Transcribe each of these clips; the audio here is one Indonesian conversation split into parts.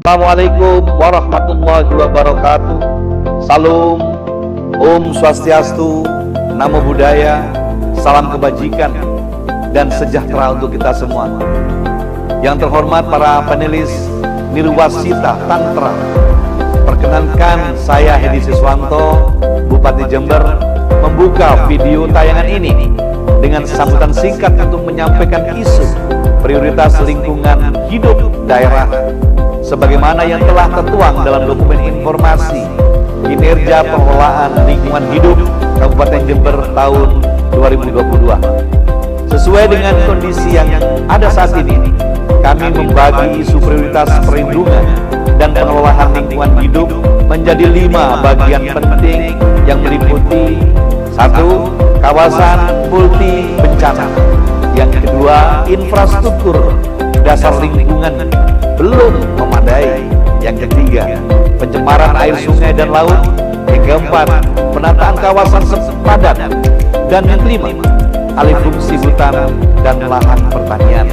Assalamualaikum warahmatullahi wabarakatuh. Salam, Om Swastiastu, Namo Buddhaya, salam kebajikan dan sejahtera untuk kita semua. Yang terhormat para panelis Nirwasita Tantra, perkenankan saya Hedi Siswanto, Bupati Jember, membuka video tayangan ini dengan sambutan singkat untuk menyampaikan isu prioritas lingkungan hidup daerah sebagaimana yang telah tertuang dalam dokumen informasi kinerja pengelolaan lingkungan hidup Kabupaten Jember tahun 2022. Sesuai dengan kondisi yang ada saat ini, kami membagi isu prioritas perlindungan dan pengelolaan lingkungan hidup menjadi 5 bagian penting yang meliputi: 1. Kawasan multi bencana. Yang kedua, infrastruktur dasar lingkungan belum memadai. Yang ketiga, pencemaran air sungai dan laut. Yang keempat, penataan kawasan sempadan. Dan yang kelima, alih fungsi hutan dan lahan pertanian.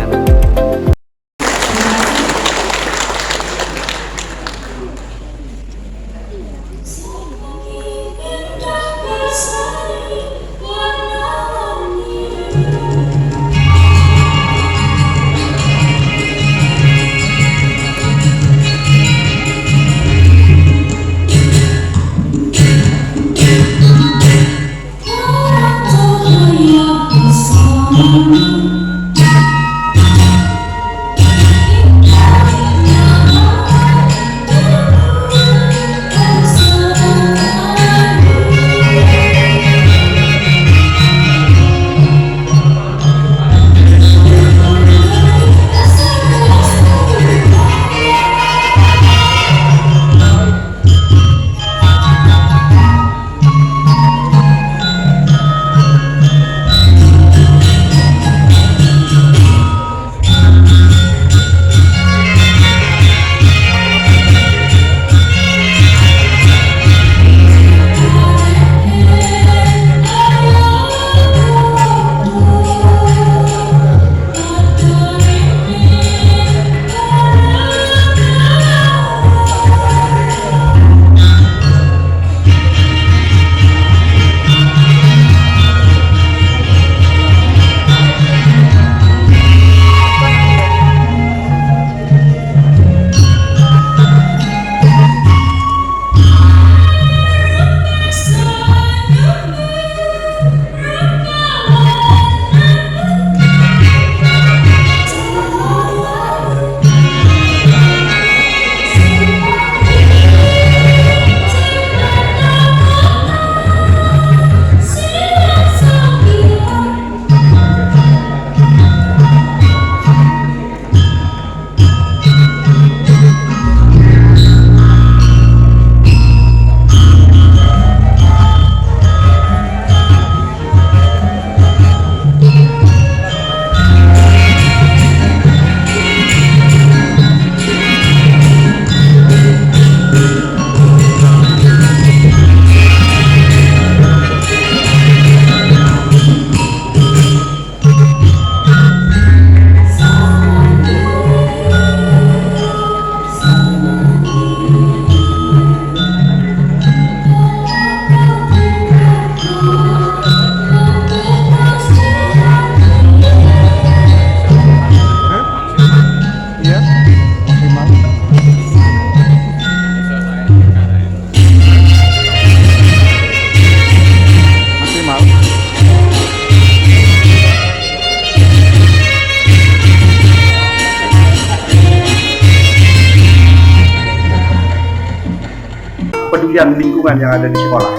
Pedulian lingkungan yang ada di sekolah.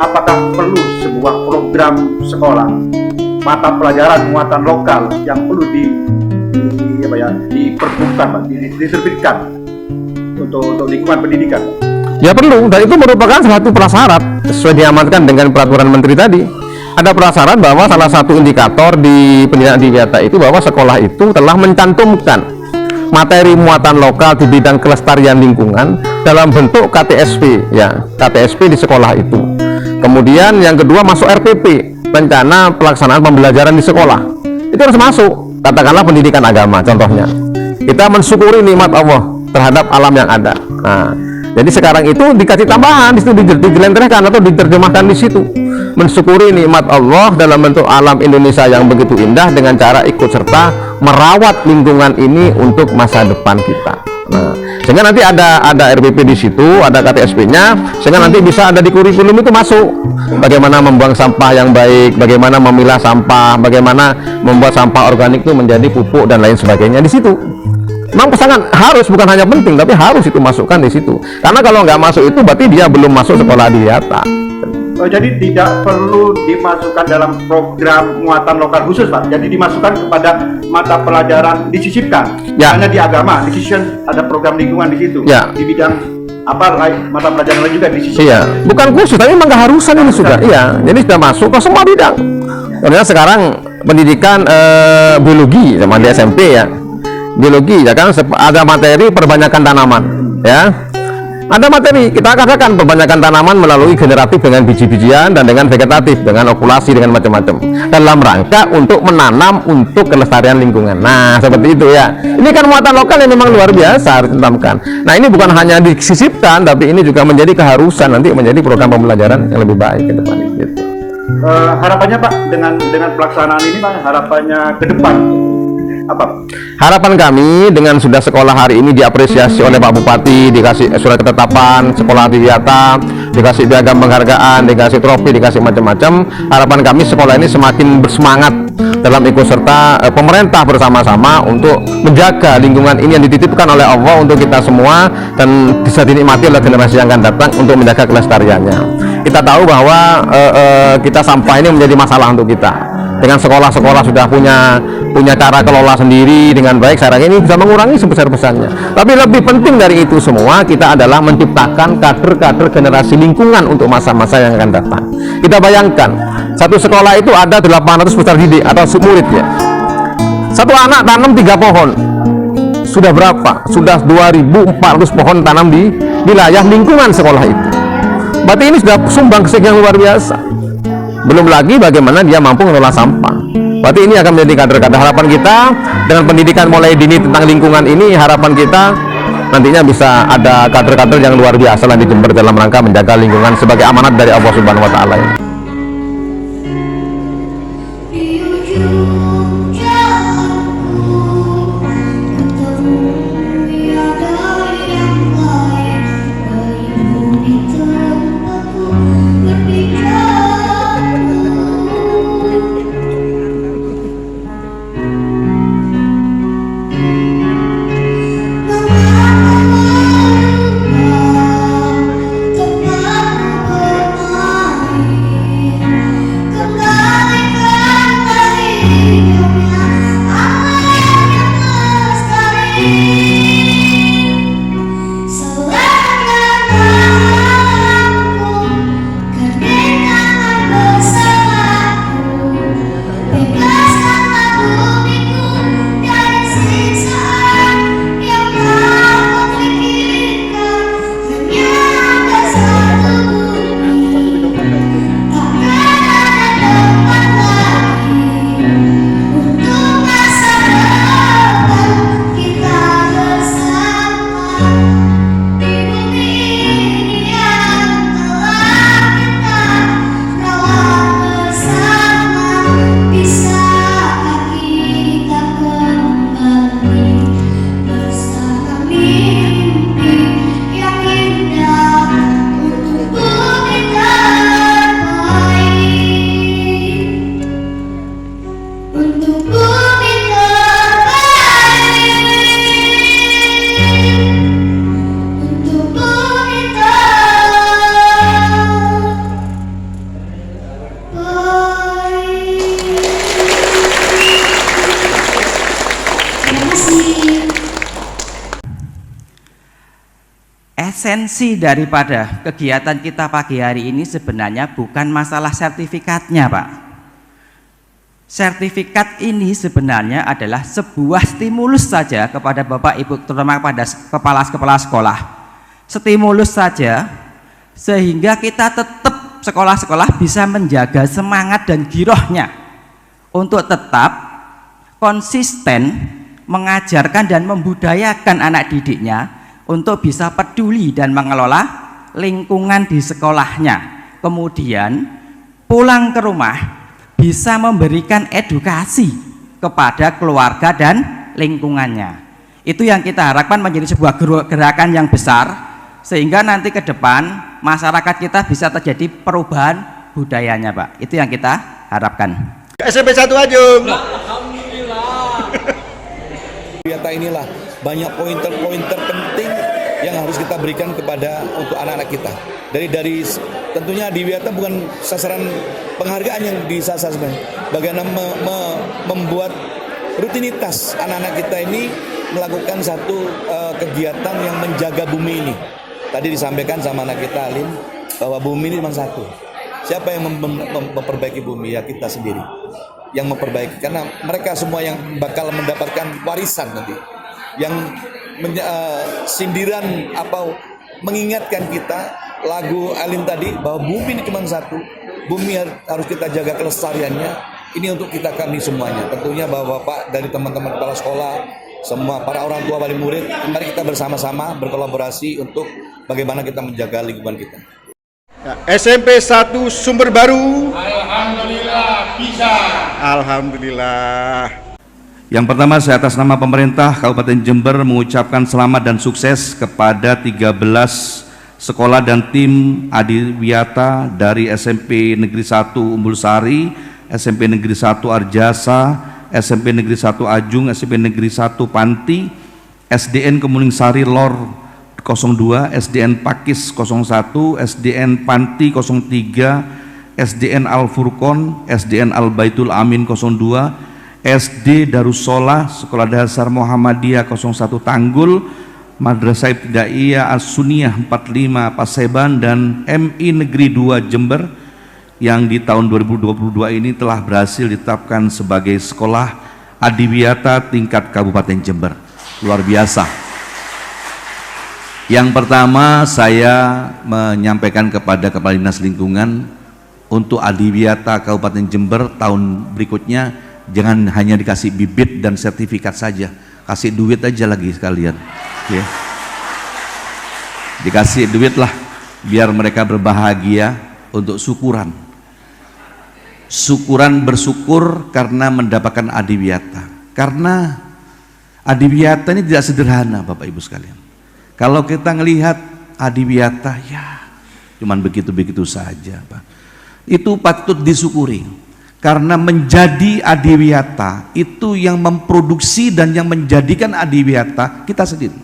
Apakah perlu sebuah program sekolah mata pelajaran muatan lokal yang perlu diperbukakan, diterbitkan untuk lingkungan pendidikan? Ya perlu, dan itu merupakan satu prasyarat sesuai diamankan dengan peraturan menteri tadi. Ada prasyarat bahwa salah satu indikator di pendidikan dikata itu bahwa sekolah itu telah mencantumkan materi muatan lokal di bidang kelestarian lingkungan dalam bentuk KTSP, ya, KTSP di sekolah itu. Kemudian yang kedua masuk RPP, rencana pelaksanaan pembelajaran di sekolah. Itu harus masuk, katakanlah pendidikan agama contohnya. Kita mensyukuri nikmat Allah terhadap alam yang ada. Nah, jadi sekarang itu dikasih tambahan di situ, dijelentrehkan atau diterjemahkan di situ, mensyukuri nikmat Allah dalam bentuk alam Indonesia yang begitu indah dengan cara ikut serta merawat lingkungan ini untuk masa depan kita. Nah, sehingga nanti ada RPP di situ, ada KTSP-nya, sehingga nanti bisa ada di kurikulum itu masuk bagaimana membuang sampah yang baik, bagaimana memilah sampah, bagaimana membuat sampah organik itu menjadi pupuk dan lain sebagainya di situ. Memang sangat harus, bukan hanya penting, tapi harus itu masukkan di situ. Karena kalau nggak masuk itu berarti dia belum masuk sekolah adiwiyata. Oh, jadi tidak perlu dimasukkan dalam program muatan lokal khusus, Pak. Jadi dimasukkan kepada mata pelajaran disisipkan. Ya. Hanya di agama, disisipkan ada program lingkungan di situ. Ya. Di bidang apa mata pelajaran lain juga disisipkan. Iya, bukan khusus, tapi memang keharusan ini sudah. Iya, jadi sudah masuk ke semua bidang. Karena sekarang pendidikan biologi sama di SMP ya. Biologi ya kan ada materi perbanyakan tanaman ya, ada materi kita katakan perbanyakan tanaman melalui generatif dengan biji-bijian dan dengan vegetatif dengan okulasi dengan macam-macam dalam rangka untuk menanam untuk kelestarian lingkungan. Nah seperti itu ya, ini kan muatan lokal yang memang luar biasa harus ditanamkan. Nah ini bukan hanya disisipkan tapi ini juga menjadi keharusan nanti menjadi program pembelajaran yang lebih baik ke depan gitu. Harapannya Pak dengan pelaksanaan ini Pak, harapannya ke depan apa? Harapan kami dengan sudah sekolah hari ini diapresiasi oleh Pak Bupati, dikasih surat ketetapan sekolah adiwiyata, dikasih piagam penghargaan, dikasih trofi, dikasih macam-macam. Harapan kami sekolah ini semakin bersemangat dalam ikut serta pemerintah bersama-sama untuk menjaga lingkungan ini yang dititipkan oleh Allah untuk kita semua dan bisa dinikmati oleh generasi yang akan datang untuk menjaga kelestariannya. Kita tahu bahwa kita sampah ini menjadi masalah untuk kita. Dengan sekolah-sekolah sudah punya cara kelola sendiri dengan baik, saya rasa ini bisa mengurangi sebesar-besarnya. Tapi lebih penting dari itu semua, kita adalah menciptakan kader-kader generasi lingkungan untuk masa-masa yang akan datang. Kita bayangkan, satu sekolah itu ada 800 peserta didik atau murid ya. Satu anak tanam 3 pohon. Sudah berapa? Sudah 2.400 pohon tanam di wilayah lingkungan sekolah itu. Berarti ini sudah sumbangsi yang luar biasa. Belum lagi bagaimana dia mampu mengelola sampah. Berarti ini akan menjadi kader-kader. Harapan kita dengan pendidikan mulai dini tentang lingkungan ini, harapan kita nantinya bisa ada kader-kader yang luar biasa lah di Jember dalam rangka menjaga lingkungan sebagai amanat dari Allah Subhanahu wa Ta'ala. Esensi daripada kegiatan kita pagi hari ini sebenarnya bukan masalah sertifikatnya, Pak. Sertifikat ini sebenarnya adalah sebuah stimulus saja kepada Bapak Ibu, terutama kepada kepala sekolah. Stimulus saja sehingga kita tetap sekolah-sekolah bisa menjaga semangat dan girohnya untuk tetap konsisten mengajarkan dan membudayakan anak didiknya untuk bisa peduli dan mengelola lingkungan di sekolahnya. Kemudian pulang ke rumah bisa memberikan edukasi kepada keluarga dan lingkungannya. Itu yang kita harapkan menjadi sebuah gerakan yang besar, sehingga nanti ke depan masyarakat kita bisa terjadi perubahan budayanya, Pak. Itu yang kita harapkan. SMP 1 Ajung. Wiata inilah banyak pointer-pointer penting yang harus kita berikan kepada untuk anak-anak kita. Dari tentunya Adiwiyata bukan sasaran penghargaan yang disasar sebenarnya. Bagaimana membuat rutinitas anak-anak kita ini melakukan satu kegiatan yang menjaga bumi ini. Tadi disampaikan sama anak kita Alim bahwa bumi ini cuma satu. Siapa yang memperbaiki bumi? Ya kita sendiri yang memperbaiki, karena mereka semua yang bakal mendapatkan warisan nanti, yang sindiran apa mengingatkan kita lagu Alim tadi bahwa bumi ini cuma satu, bumi harus kita jaga kelestariannya. Ini untuk kita kami semuanya, tentunya Bapak-bapak dari teman-teman kepala sekolah, semua para orang tua wali murid, mari kita bersama-sama berkolaborasi untuk bagaimana kita menjaga lingkungan kita. Ya, SMP 1 Sumber Baru. Alhamdulillah bisa. Alhamdulillah. Yang pertama, saya atas nama pemerintah Kabupaten Jember mengucapkan selamat dan sukses kepada 13 sekolah dan tim Adiwiyata dari SMP Negeri 1 Umbul Sari, SMP Negeri 1 Arjasa, SMP Negeri 1 Ajung, SMP Negeri 1 Panti, SDN Kemuning Sari Lor 02, SDN Pakis 01, SDN Panti 03, SDN Al Furqon, SDN Al Baitul Amin 02, SD Darussolah Sekolah Dasar Muhammadiyah 01 Tanggul, Madrasah Ibtidaiyah As-Sunniyah 45 Paseban, dan MI Negeri 2 Jember yang di tahun 2022 ini telah berhasil ditetapkan sebagai sekolah Adiwiyata tingkat Kabupaten Jember. Luar biasa. Yang pertama, saya menyampaikan kepada Kepala Dinas Lingkungan untuk Adiwiyata Kabupaten Jember tahun berikutnya jangan hanya dikasih bibit dan sertifikat saja, kasih duit aja lagi sekalian, ya. Dikasih duit lah biar mereka berbahagia untuk syukuran bersyukur karena mendapatkan Adiwiyata. Karena Adiwiyata ini tidak sederhana, Bapak Ibu sekalian. Kalau kita ngelihat Adiwiyata, ya cuman begitu-begitu saja, Pak. Itu patut disyukuri, karena menjadi Adiwiyata itu yang memproduksi dan yang menjadikan Adiwiyata kita sendiri,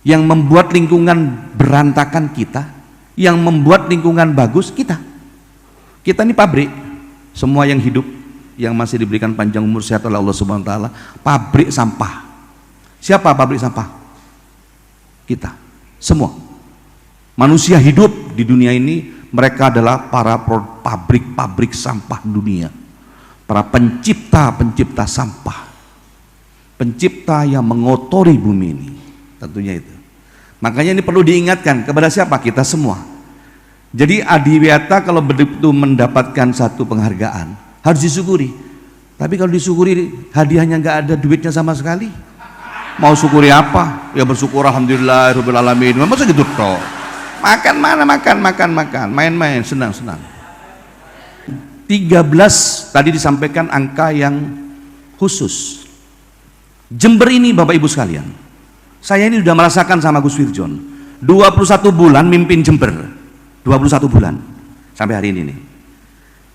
yang membuat lingkungan berantakan kita, yang membuat lingkungan bagus kita. Kita ini pabrik, semua yang hidup yang masih diberikan panjang umur sehat oleh Allah Subhanahu wa taala, pabrik sampah. Siapa pabrik sampah? Kita semua manusia hidup di dunia ini, mereka adalah para pabrik sampah dunia, para pencipta sampah, pencipta yang mengotori bumi ini, tentunya itu. Makanya ini perlu diingatkan kepada siapa? Kita semua. Jadi Adiwiyata kalau begitu mendapatkan satu penghargaan harus disyukuri. Tapi kalau disyukuri hadiahnya nggak ada duitnya sama sekali, mau syukuri apa? Ya bersyukur alhamdulillah rabbil alamin. Masa gitu toh? Makan mana? Makan, main-main, senang-senang. 13 tadi disampaikan angka yang khusus. Jember ini Bapak Ibu sekalian, saya ini sudah merasakan sama Gus Wirjon 21 bulan mimpin Jember, 21 bulan sampai hari ini nih.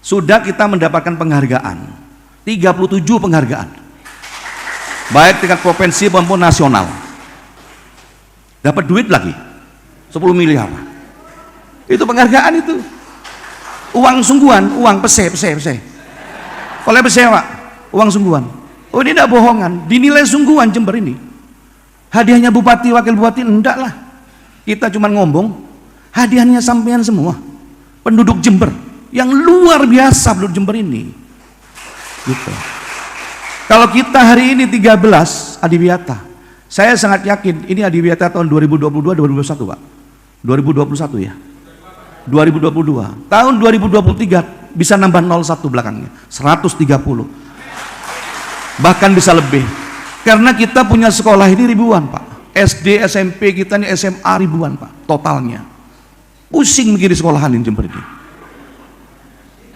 Sudah kita mendapatkan penghargaan 37 penghargaan, baik tingkat provinsi maupun nasional. Dapat duit lagi 10 miliar. Itu penghargaan itu. Uang sungguhan, uang pese. Oleh pese, Pak, uang sungguhan. Oh, ini tidak bohongan, dinilai sungguhan Jember ini. Hadiahnya bupati, wakil bupati enggak lah. Kita cuma ngomong, hadiahnya sampean semua. Penduduk Jember yang luar biasa, penduduk Jember ini. Gitu. Kalau kita hari ini 13 Adiwiyata, saya sangat yakin ini Adiwiyata tahun 2022-2021, Pak. 2021 ya. 2022. Tahun 2023 bisa nambah 01 belakangnya. 130. Bahkan bisa lebih. Karena kita punya sekolah ini ribuan, Pak. SD, SMP kita ini SMA ribuan Pak, totalnya. Pusing mikir di sekolahan ini Jember ini.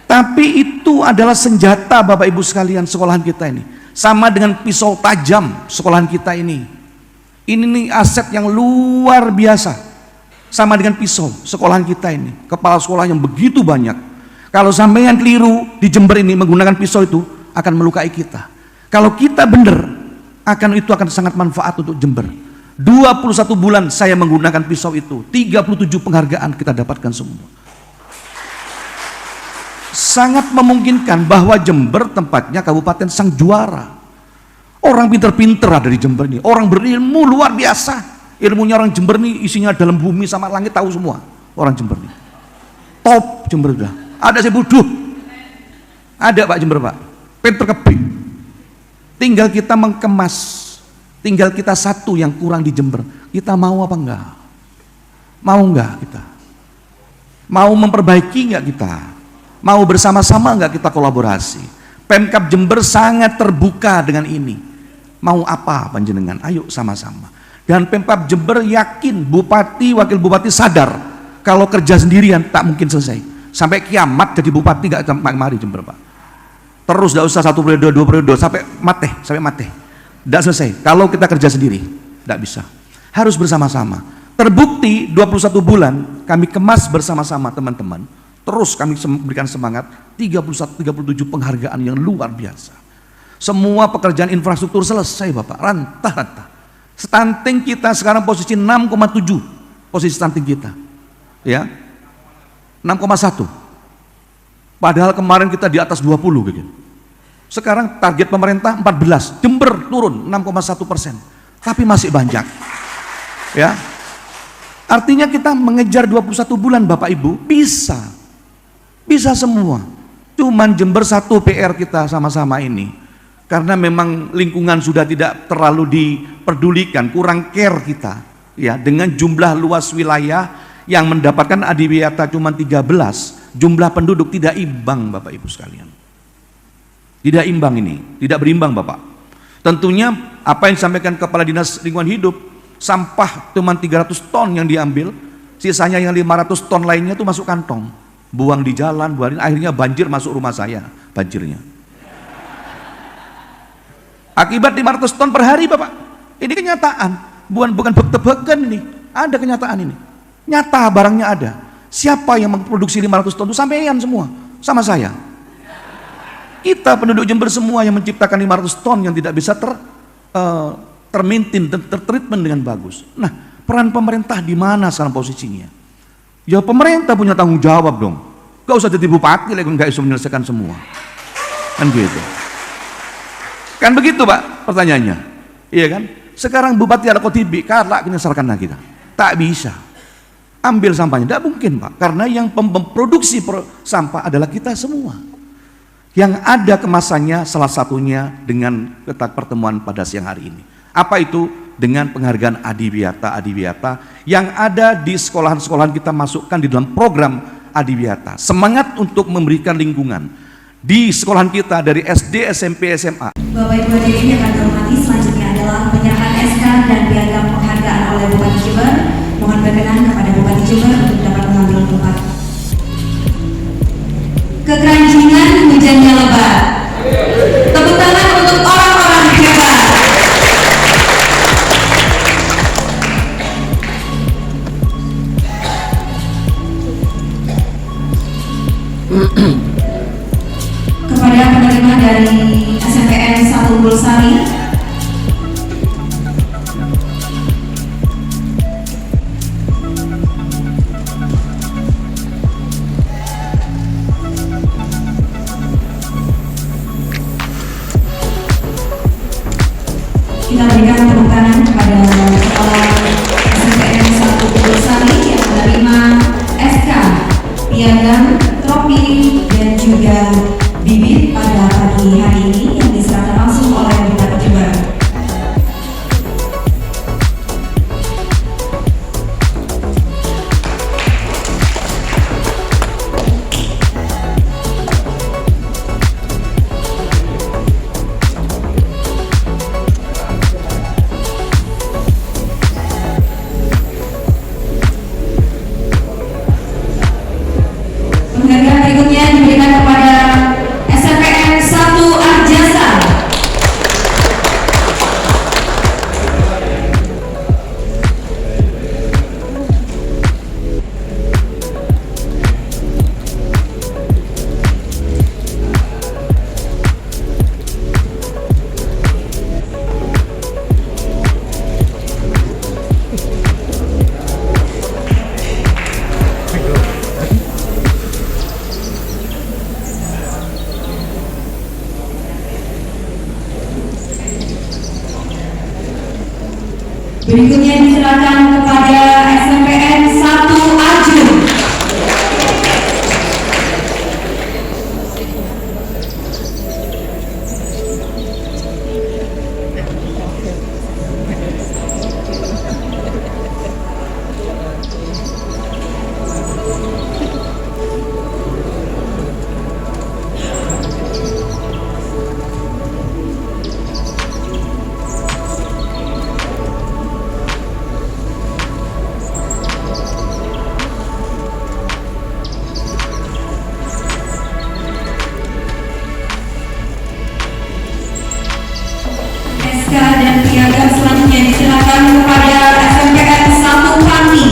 Tapi itu adalah senjata Bapak Ibu sekalian sekolahan kita ini. Sama dengan pisau tajam sekolahan kita ini. Ini nih aset yang luar biasa. Sama dengan pisau sekolahan kita ini. Kepala sekolah yang begitu banyak. Kalau sampean keliru di Jember ini menggunakan pisau itu akan melukai kita. Kalau kita benar, itu akan sangat manfaat untuk Jember. 21 bulan saya menggunakan pisau itu, 37 penghargaan kita dapatkan semua. Sangat memungkinkan bahwa Jember tempatnya kabupaten sang juara. Orang pinter-pinter ada di Jember ini, orang berilmu luar biasa. Ilmunya orang Jember ini isinya dalam bumi sama langit tahu semua. Orang Jember ini top Jember udah. Ada saya bodoh. Ada Pak Jember Pak, pinter kebik. Tinggal kita mengemas. Tinggal kita satu yang kurang di Jember. Kita mau apa enggak? Mau enggak kita? Mau memperbaiki enggak kita? Mau bersama-sama enggak kita kolaborasi? Pemkab Jember sangat terbuka dengan ini. Mau apa panjenengan? Ayo sama-sama. Dan Pemkab Jember yakin bupati, wakil bupati sadar kalau kerja sendirian tak mungkin selesai. Sampai kiamat jadi bupati enggak mari Jember Pak. Terus enggak usah 1 periode, 2 periode sampai mati. Tidak selesai. Kalau kita kerja sendiri, tidak bisa. Harus bersama-sama. Terbukti 21 bulan kami kemas bersama-sama teman-teman. Terus kami berikan semangat 37 penghargaan yang luar biasa. Semua pekerjaan infrastruktur selesai Bapak, rantah-rantah. Stunting kita sekarang posisi 6,7. Posisi stunting kita. Ya. 6,1. Padahal kemarin kita di atas 20 gitu. Sekarang target pemerintah 14, Jember turun 6,1%, tapi masih banyak. Ya, artinya kita mengejar 21 bulan Bapak Ibu bisa semua. Cuman Jember satu PR kita sama-sama ini, karena memang lingkungan sudah tidak terlalu diperdulikan, kurang care kita. Ya, dengan jumlah luas wilayah yang mendapatkan adiwiyata cuma 13, jumlah penduduk tidak imbang Bapak Ibu sekalian. Tidak imbang ini, tidak berimbang Bapak. Tentunya apa yang disampaikan Kepala Dinas Lingkungan Hidup, sampah cuma 300 ton yang diambil, sisanya yang 500 ton lainnya itu masuk kantong. Buang di jalan, akhirnya banjir masuk rumah saya, banjirnya. Akibat 500 ton per hari Bapak. Ini kenyataan, bukan tebak-tebakan ini, ada kenyataan ini. Nyata barangnya ada. Siapa yang memproduksi 500 ton itu? Sampean semua, sama saya. Kita penduduk Jember semua yang menciptakan 500 ton yang tidak bisa termaintain, tertreatment dengan bagus. Nah, peran pemerintah di mana sekarang posisinya? Ya pemerintah punya tanggung jawab dong. Gak usah jadi bupati lagi nggak bisa menyelesaikan semua. Kan gitu. Kan begitu Pak pertanyaannya. Iya kan? Sekarang bupati ada kotibi, karena menyelesaikan kita. Tak bisa. Ambil sampahnya, tidak mungkin Pak. Karena yang memproduksi sampah adalah kita semua. Yang ada kemasannya salah satunya dengan pertemuan pada siang hari ini. Apa itu? Dengan penghargaan adiwiyata yang ada di sekolahan-sekolahan kita masukkan di dalam program adiwiyata. Semangat untuk memberikan lingkungan di sekolahan kita dari SD, SMP, SMA. Bapak Ibu hadirin yang akan hormati, selanjutnya adalah penyerahan SK dan piagam penghargaan oleh Bupati Jember. Mohon berkenan kepada Bupati Jember untuk dapat mengambil tempat. Kekeranjingan hujannya lebat. Tepuk tangan untuk orang-orang hebat. Kepada penerima dari SMPN 1 Bulsari, kita berikan tepuk tangan kepada kepala SMPN 1 Bulsari yang menerima SK, piagam, trofi, dan juga bibit pada pagi hari ini yang diserahkan langsung oleh Bupati Jember. Berikutnya diserahkan kepada SMPN 1 Ajun. SK dan piagam selanjutnya diserahkan kepada SMPN 1 Pati.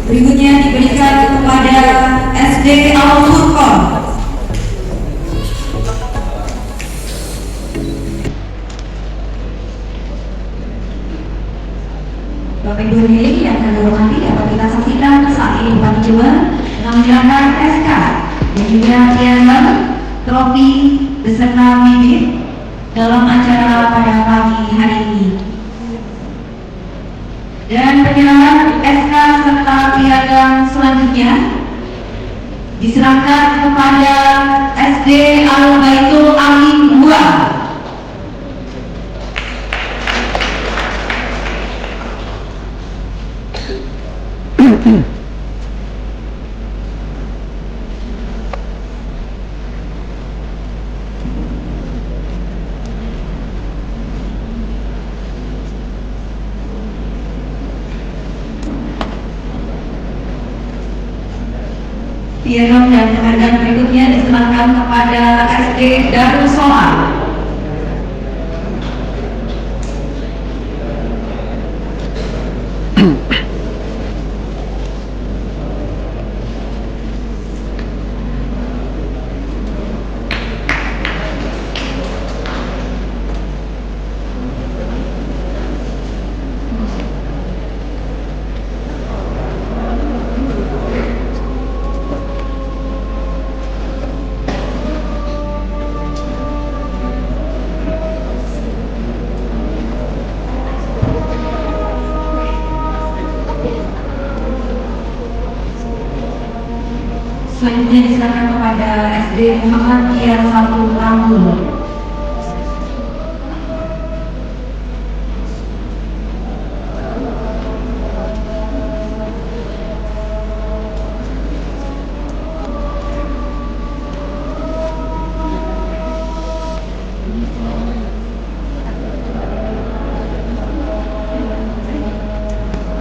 Berikutnya diberikan kepada SD Al-Furqan. Bapak Ibu hadirin yang kami hormati, dapat kita saksikan saat ini manajemen mengamankan SK dan juga piagam, trofi beserta bibit dalam acara pada pagi hari ini. Dan penyerahan SK serta piagam selanjutnya diserahkan kepada SD Al-Baitul Amin 2. Piagam dan penghargaan berikutnya diserahkan kepada SD Darussalam. Selanjutnya diserahkan kepada SD Muhammadiyah 1 Ranggung.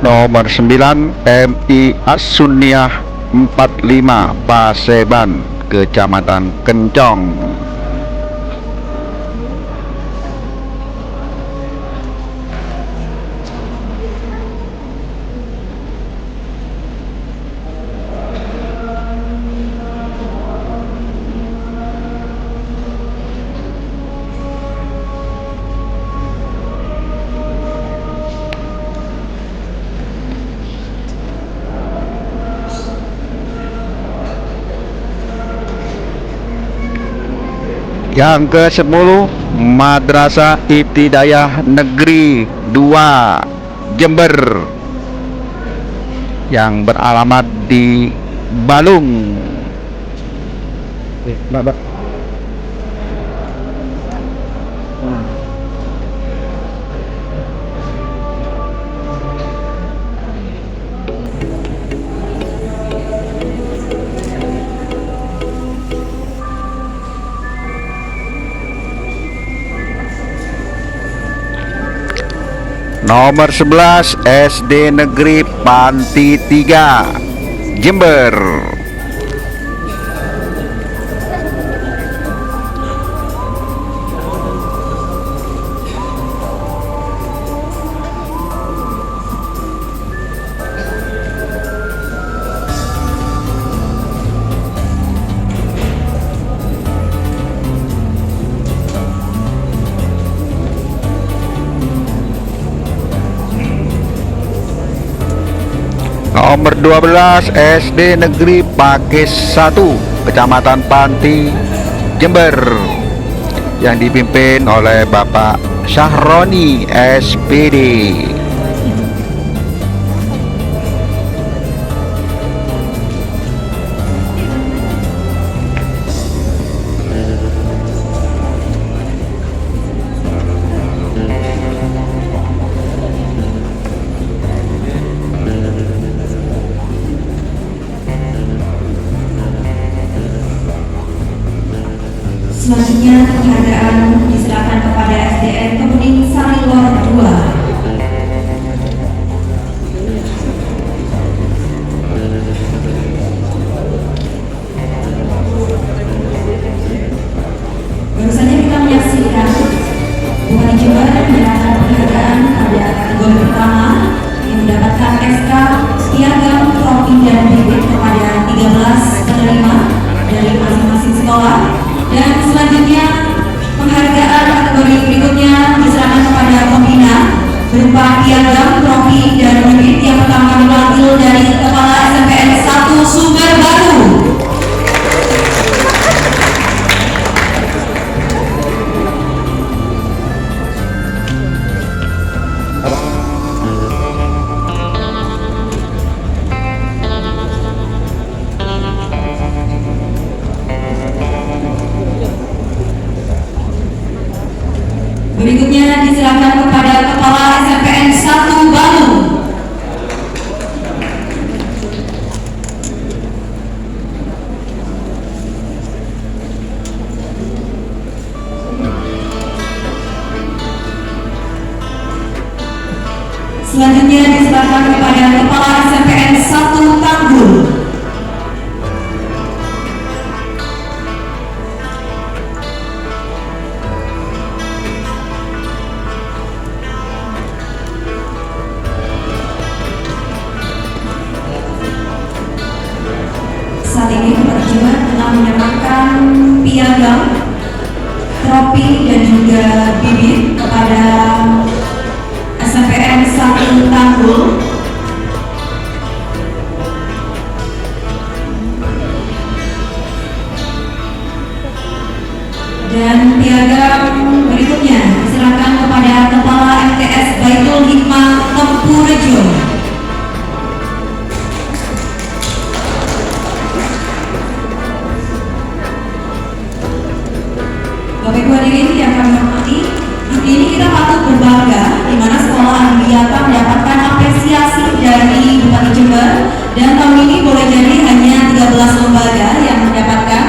Nomor 9 MI As-Sunniyah 45 Paseban, Kecamatan Kencong. Yang ke-10 Madrasah Ibtidaiyah Negeri 2 Jember yang beralamat di Balung. Nomor 11 SD Negeri Panti 3 Jember. Nomor 12 SD Negeri Pakis 1, Kecamatan Panti, Jember, yang dipimpin oleh Bapak Syahroni SPD. Selanjutnya penghargaan diserahkan kepada SDN Kemuning Sarilor 2. Baru saja kita menyaksikan Bupati Jember menyerahkan penghargaan pada kategori pertama yang mendapatkan SK Piagam, Trofi dan Bibit kepada 13 penerima dari masing-masing sekolah. Dan selanjutnya penghargaan kategori berikutnya diserahkan kepada pembina berupa piagam, trofi dan bibit. Yang pertama dipanggil dari Kepala SMPN 1 Sumber Baru. Berikutnya diserahkan kepada Kepala SMPN 1 Bandung. Selanjutnya diserahkan kepada Kepala SMPN 1 Tanggul. Saat ini Bupati Jember telah menyerahkan piagam, trofi dan juga bibit kepada SMPN 1 Tanggul. Dan piagam berikutnya diserahkan kepada Kepala MTS Baitul Hikmah Tempurejo. Bapak Ibu hadirin yang kami hormati, hari ini kita patut berbangga di mana sekolah Adiwiyata mendapatkan apresiasi dari Bupati Jember, dan tahun ini boleh jadi hanya 13 lembaga yang mendapatkan.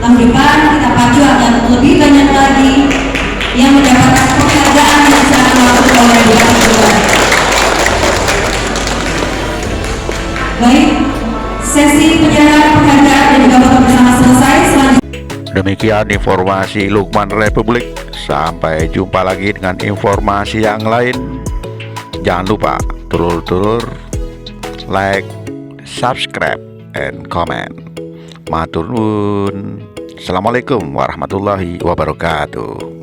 Tahun depan kita pacu akan lebih banyak lagi yang mendapatkan penghargaan yang sangat langsung oleh Bupati Jember. Baik, sesi penyerahan penghargaan dan juga foto bersama selesai. Selanjutnya Demikian informasi Lukman Republik. Sampai jumpa lagi dengan informasi yang lain. Jangan lupa turur-turur like, subscribe, and comment. Matur nuwun. Assalamualaikum warahmatullahi wabarakatuh.